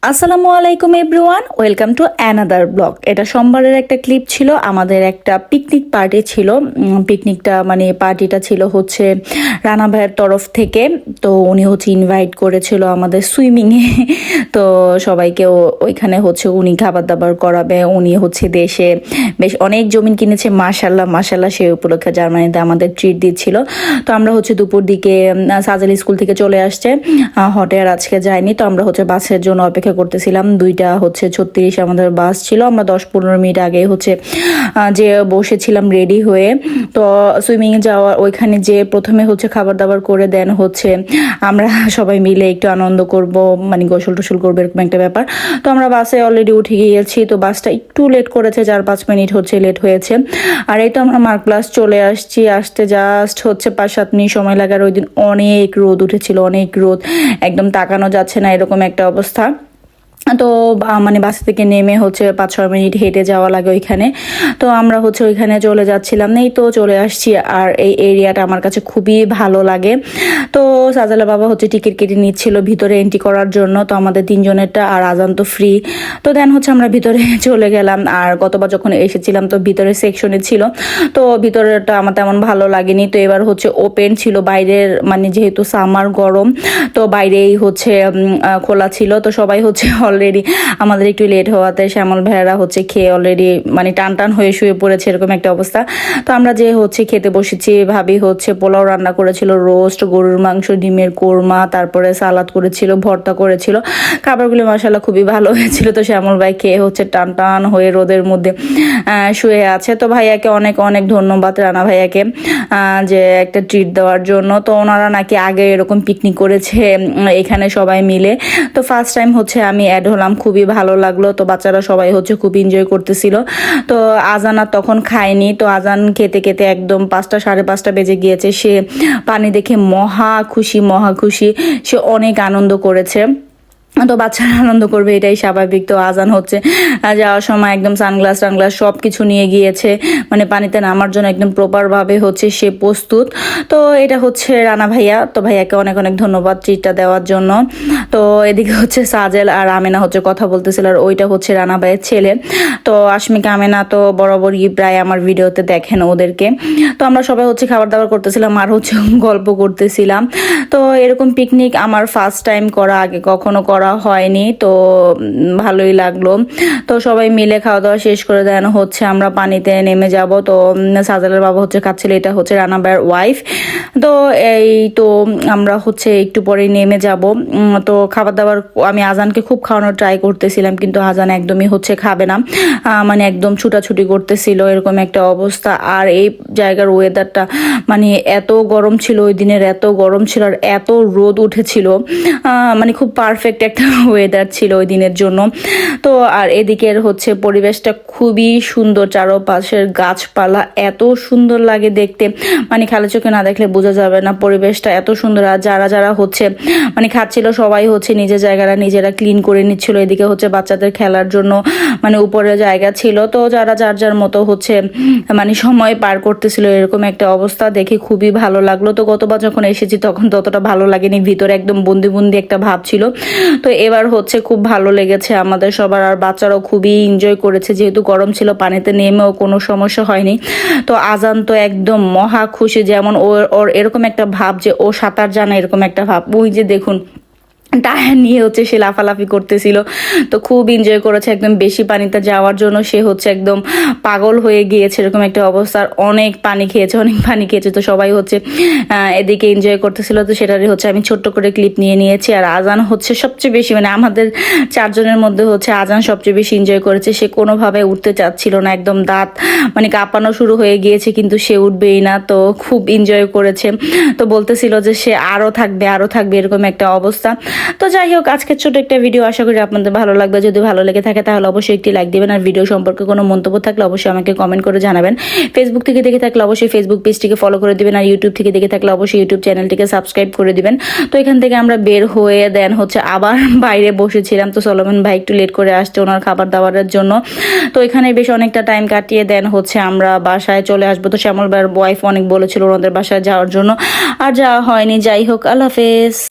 আসসালামু আলাইকুম everyone, welcome to another blog. এটা সোমবারের একটা ক্লিপ ছিল। আমাদের একটা পিকনিক পার্টি ছিল। পিকনিকটা পার্টিটা ছিল হচ্ছে রানা ভাইয়ের তরফ থেকে। তো উনি হচ্ছে ইনভাইট করেছিল আমাদের সুইমিংয়ে। তো সবাইকে ওইখানে হচ্ছে উনি খাবার দাবার করাবে। উনি হচ্ছে দেশে বেশ অনেক জমিন কিনেছে, মাশাল্লাহ মাশাল্লাহ। সেই উপলক্ষে জার্মানিতে আমাদের ট্রিট দিচ্ছিল। তো আমরা হচ্ছে দুপুর দিকে সাজেল স্কুল থেকে চলে আসছে, হটে আর আজকে যায়নি। তো আমরা হচ্ছে বাসের জন্য অপেক্ষা করতেছিলাম। 2:36 আমাদের বাস ছিল। আমরা 10-15 মিনিট আগে হচ্ছে যে বসেছিলাম রেডি হয়ে। তো সুইমিংয়ে যাওয়ার ওইখানে যে প্রথমে হচ্ছে খাবার দাবার করে দেন হচ্ছে আমরা সবাই মিলে একটু আনন্দ করব, গোসল টোসল করবো, এরকম একটা ব্যাপার। তো আমরা বাসে অলরেডি উঠে গিয়েছি। তো বাসটা একটু লেট করেছে, 4-5 মিনিট হচ্ছে লেট হয়েছে। আর এই তো আমরা মার্ক প্লাস চলে আসছি। আসতে জাস্ট হচ্ছে 5-7 মিনিট সময় লাগার। ওই দিন অনেক রোদ উঠেছিল, অনেক রোদ, একদম তাকানো যাচ্ছে না, এরকম একটা অবস্থা। তো বাস থেকে নেমে হচ্ছে 5-6 মিনিট হেঁটে যাওয়া লাগে ওইখানে। তো আমরা হচ্ছে ওইখানে চলে যাচ্ছিলাম, এই তো চলে আসছি। আর এই এরিয়াটা আমার কাছে খুবই ভালো লাগে। তো সাজালা বাবা হচ্ছে টিকিট কেটে নিচ্ছিল ভিতরে এন্ট্রি করার জন্য। তো আমাদের 3 জনেরটা, আর আজান তো ফ্রি। তো দেন হচ্ছে আমরা ভিতরে চলে গেলাম। আর গতবার যখন এসেছিলাম তো ভিতরে সেকশনে ছিল, তো ভিতরেটা আমার তেমন ভালো লাগেনি। তো এবার হচ্ছে ওপেন ছিল, বাইরের যেহেতু সামার গরম, তো বাইরেই হচ্ছে খোলা ছিল। তো সবাই হচ্ছে অলরেডি আমাদের একটু লেট হওয়াতে শ্যামল ভাইয়েরা হচ্ছে খেয়ে অলরেডি টান টান হয়ে শুয়ে পড়েছে, এরকম একটা অবস্থা। তো আমরা যে হচ্ছে খেতে বসেছি, ভাবি হচ্ছে পোলাও রান্না করেছিল, রোস্ট, গরুর মাংস, ডিমের কোরমা, তারপরে সালাদ করেছিল, ভর্তা করেছিল। খাবারগুলো মাশাআল্লাহ খুবই ভালো হয়েছিল। তো শ্যামল ভাই খেয়ে হচ্ছে টান টান হয়ে রোদের মধ্যে শুয়ে আছে। তো ভাইয়াকে অনেক অনেক ধন্যবাদ, রানা ভাইয়াকে, যে একটা ট্রিট দেওয়ার জন্য। তো ওনারা নাকি আগে এরকম পিকনিক করেছে এখানে সবাই মিলে। তো ফার্স্ট টাইম হচ্ছে আমি অ্যাড হলাম, খুবই ভালো লাগলো। তো বাচ্চারা সবাই হচ্ছে খুব এনজয় করতেছিল। তো আজান আর তখন খায়নি। তো আজান খেতে খেতে একদম 5টা 5:30 বেজে গিয়েছে। সে পানি দেখে মহা খুশি, সে অনেক আনন্দ করেছে। তো বাচ্চারা আনন্দ করবে, এটাই স্বাভাবিক। তো আজান হচ্ছে যাওয়ার সময় একদম সানগ্লাস সব কিছু নিয়ে গিয়েছে, পানিতে নামার জন্য একদম প্রপারভাবে হচ্ছে সে প্রস্তুত। তো এটা হচ্ছে রানা ভাইয়া। তো ভাইয়াকে অনেক অনেক ধন্যবাদ ট্রিটটা দেওয়ার জন্য। তো এদিকে হচ্ছে সাজেল আর আমেনা হচ্ছে কথা বলতেছিল, আর ওইটা হচ্ছে রানা ভাইয়ের ছেলে। তো আশমিকা আমেনা তো বরাবরই প্রায় আমার ভিডিওতে দেখেন ওদেরকে। তো আমরা সবাই হচ্ছে খাবার দাবার করতেছিলাম আর হচ্ছে গল্প করতেছিলাম। তো এরকম পিকনিক আমার ফার্স্ট টাইম করা, আগে কখনো করা হয়নি। তো ভালোই লাগলো। তো সবাই মিলে খাওয়া দাওয়া শেষ করে দেন হচ্ছে আমরা পানিতে নেমে যাব। তো সাজালের বাবা হচ্ছে খাচ্ছিল, এটা হচ্ছে রানা ভাইয়ের ওয়াইফ। তো এই তো আমরা হচ্ছে একটু পরে নেমে যাব। তো খাবার দাবার আমি আজানকে খুব খাওয়ানোর ট্রাই করতেছিলাম, কিন্তু আজান একদমই হচ্ছে খাবে না, একদম ছুটাছুটি করতেছিল, এরকম একটা অবস্থা। আর এই জায়গার ওয়েদারটা এত গরম ছিল, ওই দিনের এত গরম ছিল আর এত রোদ উঠেছিল, খুব পারফেক্ট একটা ওয়েদার ছিল ওই দিনের জন্য। তো আর এদিকের হচ্ছে পরিবেশটা খুবই সুন্দর, চারপাশের গাছপালা এত সুন্দর লাগে দেখতে, খালি চোখে না দেখলে বোঝা যাবে না পরিবেশটা এত সুন্দর। আর যারা যারা হচ্ছে খাচ্ছিল সবাই হচ্ছে নিজের জায়গাটা নিজেরা ক্লিন করে নিচ্ছিল। এদিকে হচ্ছে বাচ্চাদের খেলার জন্য উপরে জায়গা ছিল। তো যারা যার যার মতো হচ্ছে সময় পার করতেছিল, এরকম একটা অবস্থা দেখে খুবই ভালো লাগলো। তো গতবার যখন এসেছি তখন ততটা ভালো লাগেনি, ভিতরে একদম বন্দি একটা ভাব ছিল। তো এবার হচ্ছে খুব ভালো লেগেছে আমাদের সবার, আর বাচ্চারাও খুবই এনজয় করেছে, যেহেতু গরম ছিল পানিতে নেমেও কোনো সমস্যা হয়নি। তো আজান তো একদম মহা খুশি, যেমন ওর এরকম একটা ভাব যে ও সাঁতার জানে, এরকম একটা ভাব। ওই যে দেখুন টায়ার নিয়ে হচ্ছে সে লাফালাফি করতেছিল। তো খুব এনজয় করেছে, একদম বেশি পানিতে যাওয়ার জন্য সে হচ্ছে একদম পাগল হয়ে গিয়েছে, এরকম একটা অবস্থা। অনেক পানি খেয়েছে। তো সবাই হচ্ছে এদিকে এনজয় করতেছিল। তো সেটারই হচ্ছে আমি ছোট্ট করে ক্লিপ নিয়ে নিয়েছি। আর আজান হচ্ছে সবচেয়ে বেশি, আমাদের 4 জনের মধ্যে হচ্ছে আজান সবচেয়ে বেশি এনজয় করেছে। সে কোনোভাবে উঠতে চাচ্ছিল না, একদম দাঁত কাঁপানো শুরু হয়ে গিয়েছে, কিন্তু সে উঠবেই না। তো খুব এনজয় করেছে। তো বলতেছিল যে সে আরও থাকবে এরকম একটা অবস্থা। তো যাই হোক, আজকের ছোট একটা ভিডিও, আশা করি আপনাদের ভালো লাগবে। যদি ভালো লেগে থাকে তাহলে অবশ্যই একটি লাইক দিবেন, আর ভিডিও সম্পর্কে কোনো মন্তব্য থাকলে অবশ্যই আমাকে কমেন্ট করে জানাবেন। ফেসবুক থেকে দেখে থাকলে অবশ্যই ফেসবুক পেজটিকে ফলো করে দিবেন, আর ইউটিউব থেকে দেখে থাকলে অবশ্যই ইউটিউব চ্যানেলটিকে সাবস্ক্রাইব করে দিবেন। তো এখান থেকে আমরা বের হয়ে দেন হচ্ছে আবার বাইরে বসেছিলাম। তো সলোমন ভাই একটু লেট করে আসছে ওনার খাবার দাবারের জন্য। তো এখানে বেশ অনেকটা টাইম কাটিয়ে দেন হচ্ছে আমরা বাসায় চলে আসবো। তো শ্যামল ভাইয়ের ওয়াইফ অনেক বলেছিল ওনাদের বাসায় যাওয়ার জন্য, আর যাওয়া হয়নি। যাই হোক, আল্লাহ হাফেজ।